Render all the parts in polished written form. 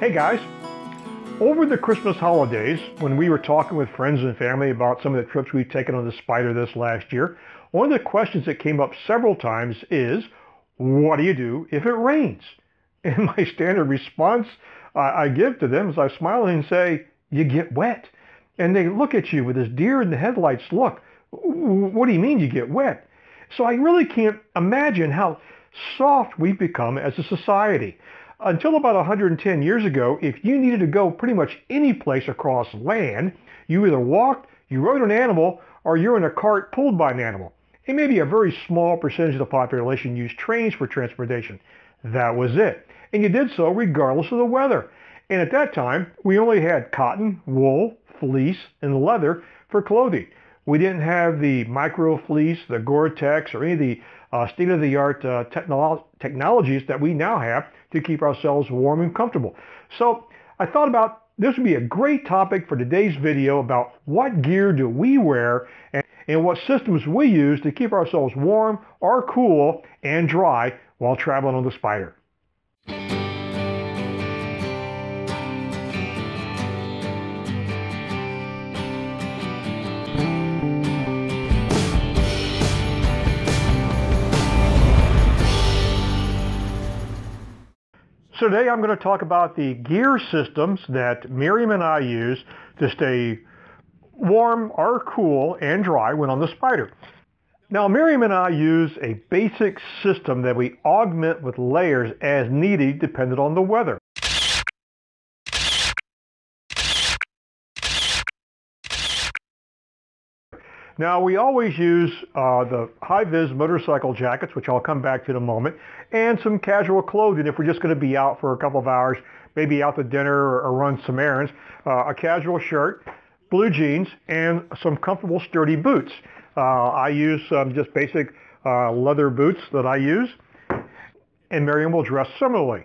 Hey guys, over the Christmas holidays, when we were talking with friends and family about some of the trips we've taken on the Spyder this last year, one of the questions that came up several times is, what do you do if it rains? And my standard response I give to them is I smile and say, you get wet. And they look at you with this deer in the headlights look. What do you mean you get wet? So I really can't imagine how soft we've become as a society. Until about 110 years ago, if you needed to go pretty much any place across land, you either walked, you rode an animal, or you're in a cart pulled by an animal. And maybe a very small percentage of the population used trains for transportation. That was it. And you did so regardless of the weather. And at that time, we only had cotton, wool, fleece, and leather for clothing. We didn't have the micro fleece, the Gore-Tex, or any of the state-of-the-art technologies that we now have to keep ourselves warm and comfortable. So I thought about this would be a great topic for today's video about what gear do we wear and what systems we use to keep ourselves warm or cool and dry while traveling on the Spyder. So today I'm going to talk about the gear systems that Miriam and I use to stay warm or cool and dry when on the Spyder. Now Miriam and I use a basic system that we augment with layers as needed depending on the weather. Now we always use the high-vis motorcycle jackets, which I'll come back to in a moment, and some casual clothing if we're just going to be out for a couple of hours, maybe out to dinner or run some errands. A casual shirt, blue jeans, and some comfortable sturdy boots. I use some just basic leather boots that I use, and Miriam will dress similarly.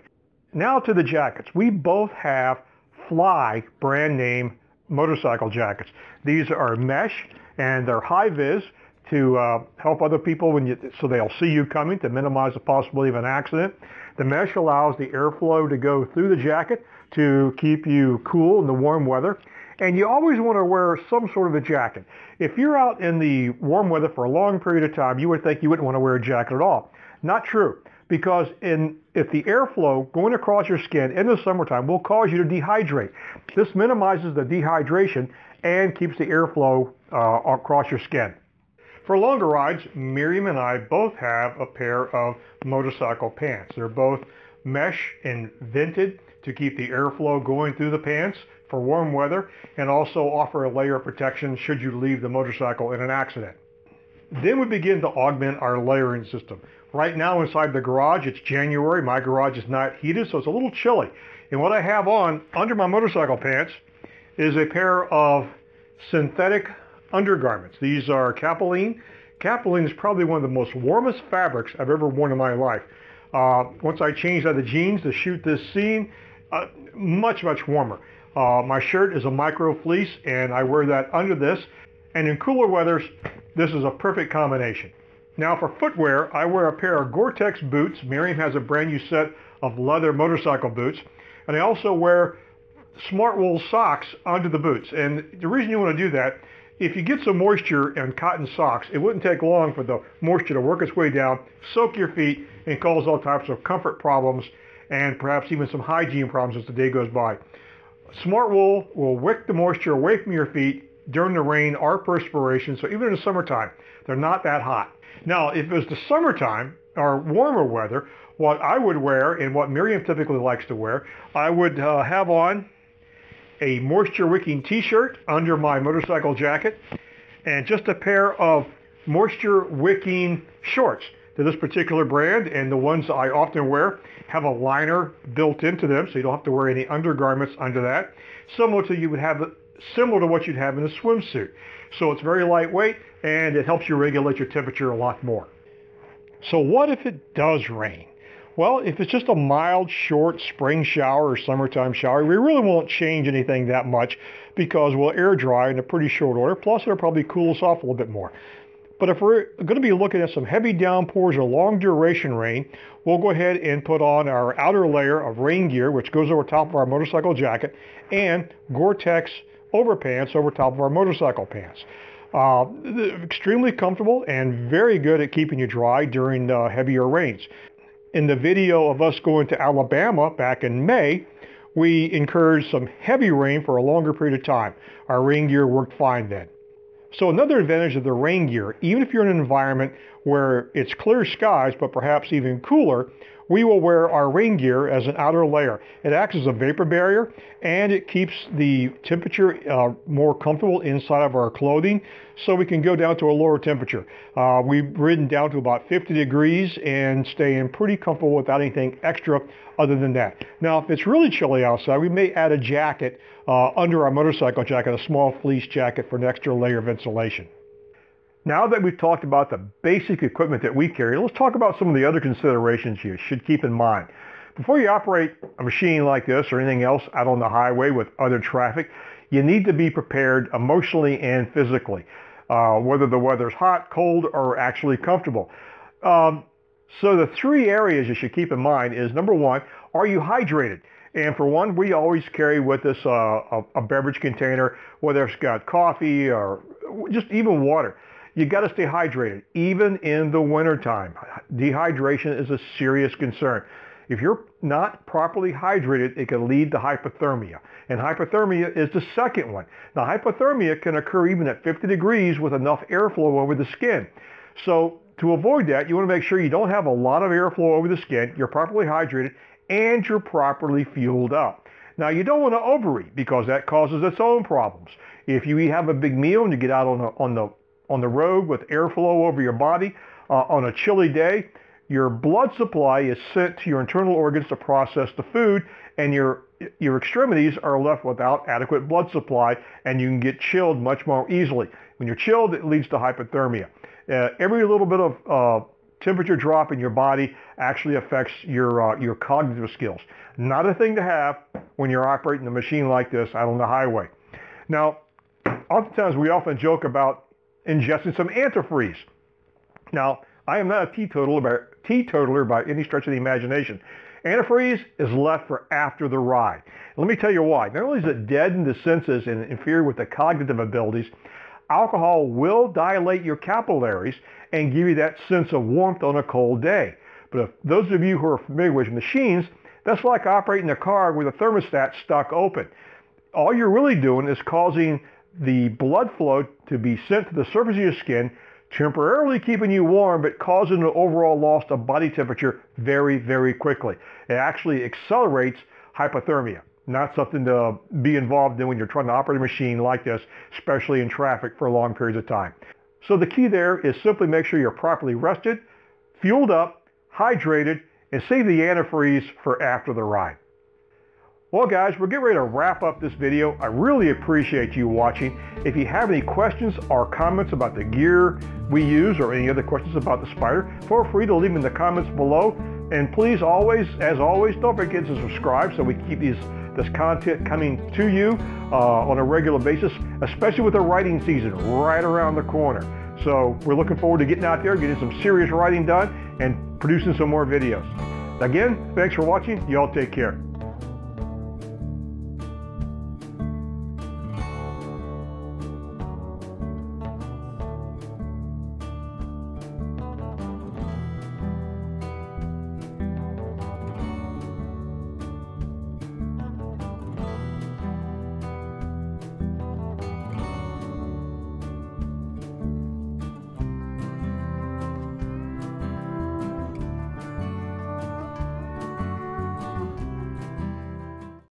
Now to the jackets. We both have Fly brand name motorcycle jackets. These are mesh and they're high-vis to help other people so they'll see you coming to minimize the possibility of an accident. The mesh allows the airflow to go through the jacket to keep you cool in the warm weather. And you always want to wear some sort of a jacket. If you're out in the warm weather for a long period of time, you would think you wouldn't want to wear a jacket at all. Not true, because if the airflow going across your skin in the summertime will cause you to dehydrate. This minimizes the dehydration and keeps the airflow across your skin. For longer rides, Miriam and I both have a pair of motorcycle pants. They're both mesh and vented to keep the airflow going through the pants for warm weather and also offer a layer of protection should you leave the motorcycle in an accident. Then we begin to augment our layering system. Right now inside the garage, it's January. My garage is not heated, so it's a little chilly. And what I have on under my motorcycle pants is a pair of synthetic undergarments. These are capilene. Capilene is probably one of the most warmest fabrics I've ever worn in my life. Once I changed out of the jeans to shoot this scene, much warmer. My shirt is a micro fleece and I wear that under this. And in cooler weathers, this is a perfect combination. Now for footwear, I wear a pair of Gore-Tex boots. Miriam has a brand new set of leather motorcycle boots. And I also wear smart wool socks under the boots. And the reason you want to do that, if you get some moisture in cotton socks, it wouldn't take long for the moisture to work its way down, soak your feet, and cause all types of comfort problems and perhaps even some hygiene problems as the day goes by. Smart wool will wick the moisture away from your feet during the rain or perspiration, so even in the summertime, they're not that hot. Now, if it was the summertime or warmer weather, what I would wear and what Miriam typically likes to wear, I would have on a moisture-wicking t-shirt under my motorcycle jacket and just a pair of moisture-wicking shorts to this particular brand, and the ones I often wear have a liner built into them so you don't have to wear any undergarments under that, similar to what you'd have in a swimsuit. So it's very lightweight and it helps you regulate your temperature a lot more. So what if it does rain? Well, if it's just a mild, short spring shower or summertime shower, we really won't change anything that much because we'll air dry in a pretty short order. Plus, it'll probably cool us off a little bit more. But if we're going to be looking at some heavy downpours or long duration rain, we'll go ahead and put on our outer layer of rain gear, which goes over top of our motorcycle jacket, and Gore-Tex overpants over top of our motorcycle pants. Extremely comfortable and very good at keeping you dry during heavier rains. In the video of us going to Alabama back in May, we incurred some heavy rain for a longer period of time. Our rain gear worked fine then. So another advantage of the rain gear, even if you're in an environment where it's clear skies, but perhaps even cooler, we will wear our rain gear as an outer layer. It acts as a vapor barrier, and it keeps the temperature more comfortable inside of our clothing, so we can go down to a lower temperature. We've ridden down to about 50 degrees and staying pretty comfortable without anything extra other than that. Now, if it's really chilly outside, we may add a jacket under our motorcycle jacket, a small fleece jacket for an extra layer of insulation. Now that we've talked about the basic equipment that we carry, let's talk about some of the other considerations you should keep in mind. Before you operate a machine like this or anything else out on the highway with other traffic, you need to be prepared emotionally and physically, whether the weather's hot, cold, or actually comfortable. So the three areas you should keep in mind is, number one, are you hydrated? And for one, we always carry with us a beverage container, whether it's got coffee or just even water. You got to stay hydrated, even in the wintertime. Dehydration is a serious concern. If you're not properly hydrated, it can lead to hypothermia. And hypothermia is the second one. Now, hypothermia can occur even at 50 degrees with enough airflow over the skin. So to avoid that, you want to make sure you don't have a lot of airflow over the skin, you're properly hydrated, and you're properly fueled up. Now, you don't want to overeat because that causes its own problems. If you have a big meal and you get out on the road with airflow over your body on a chilly day, your blood supply is sent to your internal organs to process the food, and your extremities are left without adequate blood supply, and you can get chilled much more easily. When you're chilled, it leads to hypothermia. Every little bit of temperature drop in your body actually affects your cognitive skills. Not a thing to have when you're operating a machine like this out on the highway. Now, oftentimes we often joke about ingesting some antifreeze. Now, I am not a teetotaler by any stretch of the imagination. Antifreeze is left for after the ride. Let me tell you why. Not only does it deaden the senses and interfere with the cognitive abilities, alcohol will dilate your capillaries and give you that sense of warmth on a cold day. But if those of you who are familiar with machines, that's like operating a car with a thermostat stuck open. All you're really doing is causing the blood flow to be sent to the surface of your skin, temporarily keeping you warm, but causing an overall loss of body temperature very, very quickly. It actually accelerates hypothermia. Not something to be involved in when you're trying to operate a machine like this, especially in traffic for long periods of time. So the key there is simply make sure you're properly rested, fueled up, hydrated, and save the antifreeze for after the ride. Well guys, we're getting ready to wrap up this video. I really appreciate you watching. If you have any questions or comments about the gear we use or any other questions about the Spyder, feel free to leave them in the comments below. And please always, as always, don't forget to subscribe so we keep this content coming to you on a regular basis, especially with the riding season right around the corner. So we're looking forward to getting out there, getting some serious riding done, and producing some more videos. Again, thanks for watching. Y'all take care.